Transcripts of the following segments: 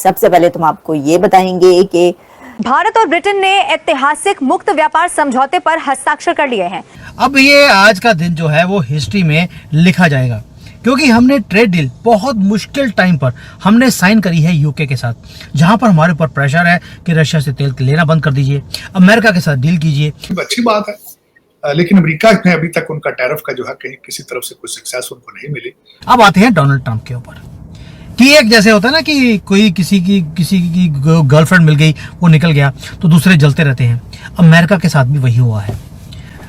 सबसे पहले तो हम आपको ये बताएंगे कि भारत और ब्रिटेन ने ऐतिहासिक मुक्त व्यापार समझौते पर हस्ताक्षर कर लिए हैं। अब ये आज का दिन जो है वो हिस्ट्री में लिखा जाएगा, क्योंकि हमने ट्रेड डील बहुत मुश्किल टाइम पर हमने साइन करी है यूके के साथ, जहां पर हमारे ऊपर प्रेशर है कि रशिया से तेल लेना बंद कर दीजिए, अमेरिका के साथ डील कीजिए। अच्छी बात है, लेकिन अमेरिका ने अभी तक उनका टैरिफ का जो है कहीं किसी तरफ से कोई सक्सेस उनको नहीं मिली। अब आते हैं डोनाल्ड ट्रंप के ऊपर कि एक जैसे होता है ना कि कोई किसी की गर्लफ्रेंड मिल गई, वो निकल गया तो दूसरे जलते रहते हैं। अमेरिका के साथ भी वही हुआ है।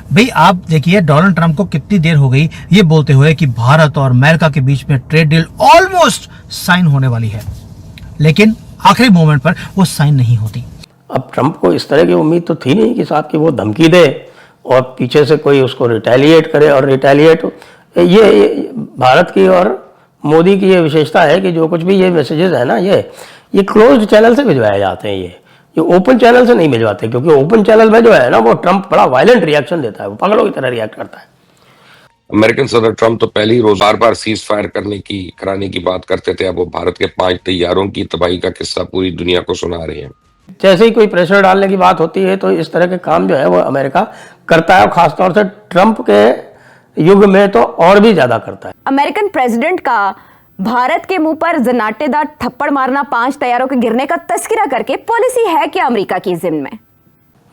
भाई आप देखिए डोनाल्ड ट्रंप को कितनी देर हो गई ये बोलते हुए कि भारत और अमेरिका के बीच में ट्रेड डील ऑलमोस्ट साइन होने वाली है, लेकिन आखिरी मोमेंट पर वो साइन नहीं होती। अब ट्रंप को इस तरह की उम्मीद तो थी नहीं कि साहब कि वो धमकी दे और पीछे से कोई उसको रिटेलिएट करे, और रिटेलिएट ये भारत की और मोदी की ये विशेषता है कि जो कुछ भी ये मैसेजेस है ना, ये क्लोज्ड चैनल से भिजवाए जाते हैं। ये ओपन चैनल से नहीं भिजवाते, क्योंकि ओपन चैनल में जो है ना वो ट्रंप बड़ा वायलेंट रिएक्शन देता है, वो पागलों की तरह रिएक्ट करता है। अमेरिकन सदर ट्रंप तो पहले ही रोज बार सीज फायर कराने की बात करते थे। अब वो भारत के 5 तैयारों की तबाही का किस्सा पूरी दुनिया को सुना रहे हैं। जैसे ही कोई प्रेशर डालने की बात होती है तो इस तरह के काम जो है वो अमेरिका करता है, और खासतौर से ट्रंप के युग में तो और भी ज्यादा करता है। अमेरिकन प्रेसिडेंट का भारत के मुंह पर जनाटेदार थप्पड़ मारना 5 तैयारों के गिरने का तस्करा करके पॉलिसी है क्या अमेरिका की जिम्मे में?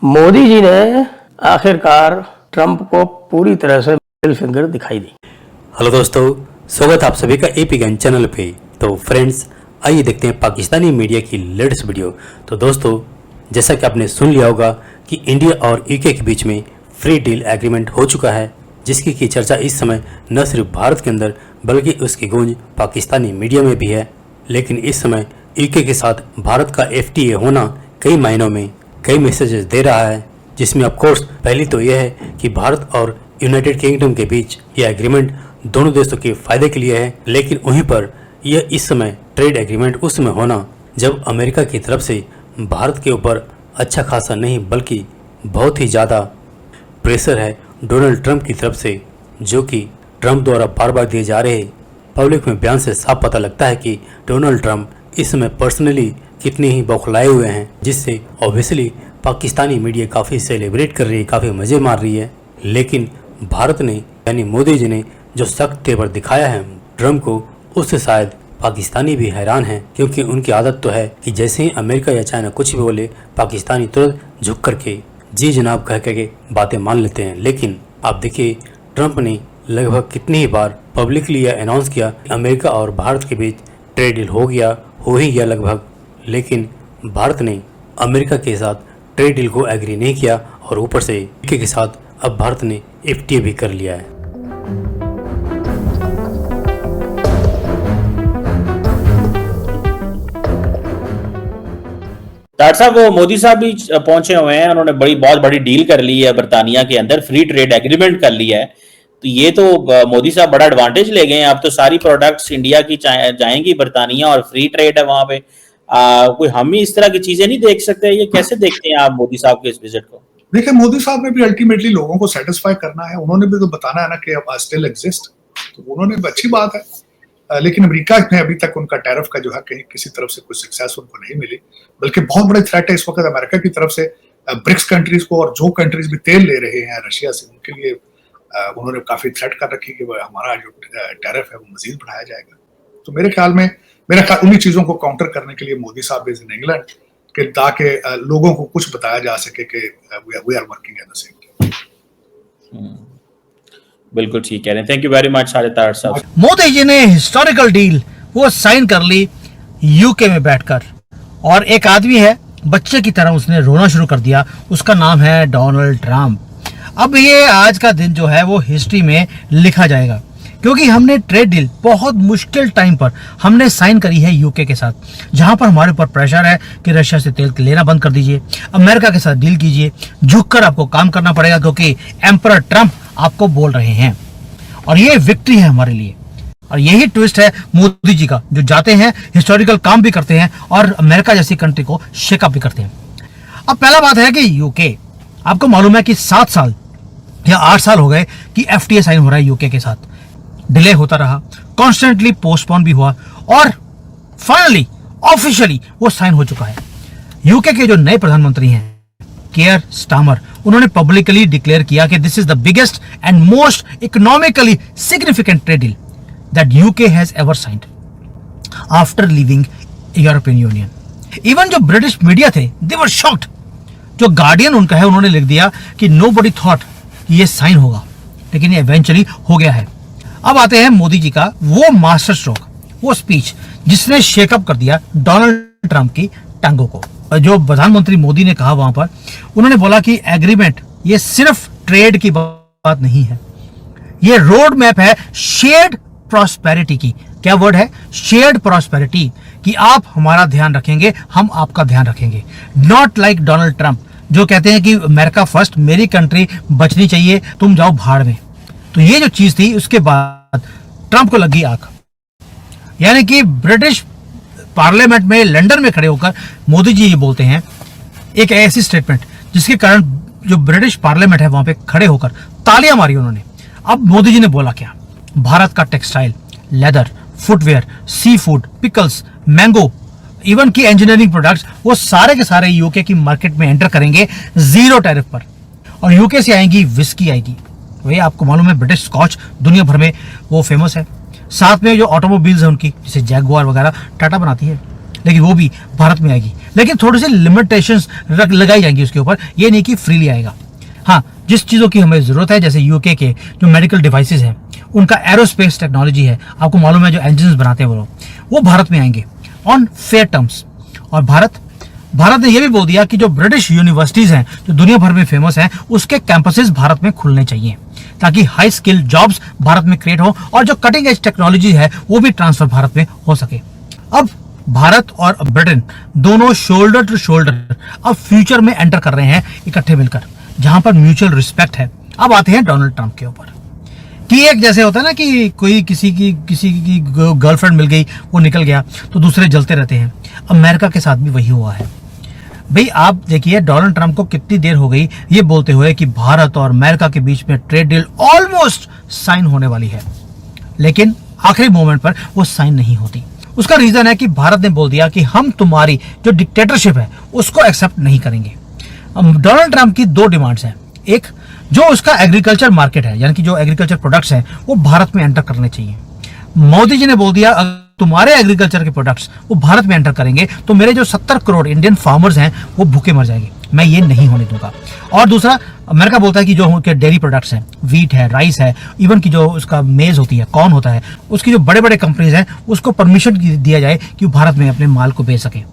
मोदी जी ने आखिरकार ट्रंप को पूरी तरह से मिडिल फिंगर दिखाई दी। हेलो दोस्तों, स्वागत है आप सभी का एपी गन चैनल पे। तो फ्रेंड्स, आइए देखते हैं पाकिस्तानी मीडिया की लेटेस्ट वीडियो। तो दोस्तों, जैसा कि आपने सुन लिया होगा कि इंडिया और यूके के बीच में फ्री डील एग्रीमेंट हो चुका है, जिसकी की चर्चा इस समय न सिर्फ भारत के अंदर बल्कि उसकी गूंज पाकिस्तानी मीडिया में भी है। लेकिन इस समय यूके के साथ भारत का FTA होना कई मायनों में कई मैसेजेस दे रहा है, जिसमें ऑफ कोर्स पहली तो यह है कि भारत और यूनाइटेड किंगडम के बीच यह एग्रीमेंट दोनों देशों के फायदे के लिए है। लेकिन वहीं पर यह इस समय ट्रेड एग्रीमेंट उस समय होना जब अमेरिका की तरफ से भारत के ऊपर अच्छा खासा नहीं बल्कि बहुत ही ज़्यादा प्रेशर है डोनाल्ड ट्रंप की तरफ से, जो कि ट्रंप द्वारा बार बार दिए जा रहे पब्लिक में बयान से साफ पता लगता है कि डोनाल्ड ट्रंप इस समय पर्सनली कितने ही बौखलाए हुए हैं, जिससे ऑब्वियसली पाकिस्तानी मीडिया काफ़ी सेलिब्रेट कर रही है, काफ़ी मज़े मार रही है। लेकिन भारत ने यानी मोदी जी ने जो सख्त तेवर दिखाया है ट्रंप को, उससे शायद पाकिस्तानी भी हैरान हैं, क्योंकि उनकी आदत तो है कि जैसे ही अमेरिका या चाइना कुछ भी बोले पाकिस्तानी तुरंत झुक करके जी जनाब कह के बातें मान लेते हैं। लेकिन आप देखिए ट्रंप ने लगभग कितनी ही बार पब्लिकली यह अनाउंस किया कि अमेरिका और भारत के बीच ट्रेड डील हो ही गया लगभग, लेकिन भारत ने अमेरिका के साथ ट्रेड डील को एग्री नहीं किया और ऊपर से यूके के साथ अब भारत ने FTA भी कर लिया है। डॉक्टर साहब, वो मोदी साहब भी पहुंचे हुए हैं, उन्होंने बहुत बड़ी डील कर ली है बरतानिया के अंदर, फ्री ट्रेड एग्रीमेंट कर लिया है। तो ये तो मोदी साहब बड़ा एडवांटेज ले गए हैं। अब तो सारी प्रोडक्ट्स इंडिया की जाएंगी बरतानिया और फ्री ट्रेड है वहां पे। कोई हम ही इस तरह की चीजें नहीं देख सकते? ये कैसे देखते हैं आप मोदी साहब के इस विजिट को? देखिए, मोदी साहब ने भी अल्टीमेटली लोगों को सेटिस्फाई करना है, उन्होंने भी तो बताना है ना कि अब स्टिल एग्जिस्ट, तो उन्होंने अच्छी बात है। लेकिन अमेरिका ने अभी तक उनका टैरिफ का जो है कहीं किसी तरफ से कोई सक्सेस उनको नहीं मिली, बल्कि बहुत बड़ी थ्रेट है इस वक्त अमेरिका की तरफ से ब्रिक्स कंट्रीज को, और जो कंट्रीज भी तेल ले रहे हैं रशिया से उनके लिए उन्होंने काफी थ्रेट कर रखी कि हमारा जो टैरिफ है वो मजीद बढ़ाया जाएगा। तो मेरे ख्याल उन्हीं चीजों को काउंटर करने के लिए मोदी साहब इज इन इंग्लैंड, कि ताकि लोगों को कुछ बताया जा सके कि we are working at the same time. बिल्कुल ठीक कह रहे हैं। थैंक यू वेरी मच तार साहब। मोदी जी ने हिस्टोरिकल डील वो साइन कर ली यूके में बैठकर, और एक आदमी है बच्चे की तरह उसने रोना शुरू कर दिया, उसका नाम है डोनाल्ड ट्रंप। अब ये आज का दिन जो है वो हिस्ट्री में लिखा जाएगा, क्योंकि हमने ट्रेड डील बहुत मुश्किल टाइम पर हमने साइन करी है यूके के साथ, जहां पर हमारे ऊपर प्रेशर है कि रशिया से तेल लेना बंद कर दीजिए, अमेरिका के साथ डील कीजिए, झुककर आपको काम करना पड़ेगा क्योंकि एम्परर ट्रंप आपको बोल रहे हैं। और ये विक्ट्री है हमारे लिए, और यही ट्विस्ट है मोदी जी का, जो जाते हैं हिस्टोरिकल काम भी करते हैं और अमेरिका जैसी कंट्री को शेकअप भी करते हैं। अब पहला बात है कि यूके, आपको मालूम है कि 7 साल या 8 साल हो गए कि FTA साइन हो रहा है यूके के साथ, डिले होता रहा, कॉन्स्टेंटली पोस्टपोन भी हुआ, और फाइनली ऑफिशियली वो साइन हो चुका है। यूके के जो नए प्रधानमंत्री हैं केयर स्टामर, उन्होंने पब्लिकली डिक्लेयर किया कि this is the biggest and most economically significant trade deal that UK has ever signed after leaving European union. Even जो ब्रिटिश मीडिया थे दे वर शॉक्ड। जो गार्डियन उनका है उन्होंने लिख दिया कि नोबडी थॉट कि ये साइन होगा, लेकिन ये इवेंचुअली हो गया है। अब आते हैं मोदी जी का वो मास्टर स्ट्रोक, वो स्पीच जिसने शेकअप कर दिया डोनाल्ड ट्रंप की टांगों को। जो प्रधानमंत्री मोदी ने कहा वहां पर, उन्होंने बोला कि एग्रीमेंट ये सिर्फ ट्रेड की बात नहीं है, ये रोड मैप है शेयर्ड प्रॉस्पेरिटी की। क्या वर्ड है? शेयर्ड प्रॉस्पेरिटी, कि आप हमारा ध्यान रखेंगे, हम आपका ध्यान रखेंगे। नॉट लाइक डोनाल्ड ट्रंप जो कहते हैं कि अमेरिका फर्स्ट, मेरी कंट्री बचनी चाहिए, तुम जाओ भाड़ में। तो ये जो चीज थी उसके बाद ट्रंप को लगी आंख। यानी कि ब्रिटिश पार्लियामेंट में लंदन में खड़े होकर मोदी जी ये बोलते हैं एक ऐसी स्टेटमेंट जिसके कारण जो ब्रिटिश पार्लियामेंट है वहां पे खड़े होकर तालियां मारी उन्होंने। अब मोदी जी ने बोला क्या? भारत का textile, leather, footwear, sea food, pickles, mango, even की इंजीनियरिंग प्रोडक्ट्स, वो सारे के सारे यूके की मार्केट में एंटर करेंगे जीरो टैरिफ पर। और यूके से आएंगी विस्की आएगी, वही आपको मालूम है ब्रिटिश स्कॉच दुनिया भर में वो फेमस है। साथ में जो ऑटोमोबाइल्स है उनकी, जैसे जैगुआर वगैरह टाटा बनाती है, लेकिन वो भी भारत में आएगी, लेकिन थोड़ी सी लिमिटेशंस लगाई जाएंगी उसके ऊपर, ये नहीं कि फ्रीली आएगा। हाँ, जिस चीज़ों की हमें ज़रूरत है, जैसे यूके के जो मेडिकल डिवाइसेस हैं, उनका एरोस्पेस टेक्नोलॉजी है, आपको मालूम है जो इंजन बनाते हैं वो लोग, वो भारत में आएंगे ऑन फेयर टर्म्स। और भारत ने यह भी बोल दिया कि जो ब्रिटिश यूनिवर्सिटीज़ हैं जो दुनिया भर में फेमस हैं, उसके कैंपसेस भारत में खुलने चाहिए, ताकि हाई स्किल जॉब्स भारत में क्रिएट हो और जो कटिंग एज टेक्नोलॉजी है वो भी ट्रांसफर भारत में हो सके। अब भारत और ब्रिटेन दोनों शोल्डर टू शोल्डर अब फ्यूचर में एंटर कर रहे हैं इकट्ठे मिलकर, जहां पर म्यूचुअल रिस्पेक्ट है। अब आते हैं डोनाल्ड ट्रंप के ऊपर, कि एक जैसे होता है ना कि कोई किसी की गर्लफ्रेंड मिल गई, वो निकल गया, तो दूसरे जलते रहते हैं। अमेरिका के साथ भी वही हुआ है। भाई आप देखिए, डोनाल्ड ट्रंप को कितनी देर हो गई ये बोलते हुए कि भारत और अमेरिका के बीच में ट्रेड डील ऑलमोस्ट साइन होने वाली है, लेकिन आखिरी मोमेंट पर वो साइन नहीं होती। उसका रीजन है कि भारत ने बोल दिया कि हम तुम्हारी जो डिक्टेटरशिप है उसको एक्सेप्ट नहीं करेंगे। डोनाल्ड ट्रंप की दो डिमांड्स हैं। एक, जो उसका एग्रीकल्चर मार्केट है, यानी कि जो एग्रीकल्चर प्रोडक्ट्स हैं वो भारत में एंटर करने चाहिए। मोदी जी ने बोल दिया अगर तुम्हारे एग्रीकल्चर के प्रोडक्ट्स वो भारत में एंटर करेंगे तो मेरे जो 70 करोड़ इंडियन फार्मर्स हैं वो भूखे मर जाएंगे, मैं ये नहीं होने दूंगा। और दूसरा, अमेरिका बोलता है कि जो उनके डेयरी प्रोडक्ट्स हैं, व्हीट है, राइस है, इवन की जो उसका मेज होती है, कॉर्न होता है, उसकी जो बड़े बड़े कंपनीज हैं उसको परमिशन दिया जाए कि वो भारत में अपने माल को बेच सके।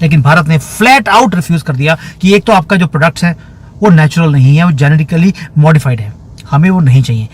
लेकिन भारत ने फ्लैट आउट रिफ्यूज कर दिया कि एक तो आपका जो प्रोडक्ट्स है वो नेचुरल नहीं है, वो जेनेटिकली मॉडिफाइड है, हमें वो नहीं चाहिए।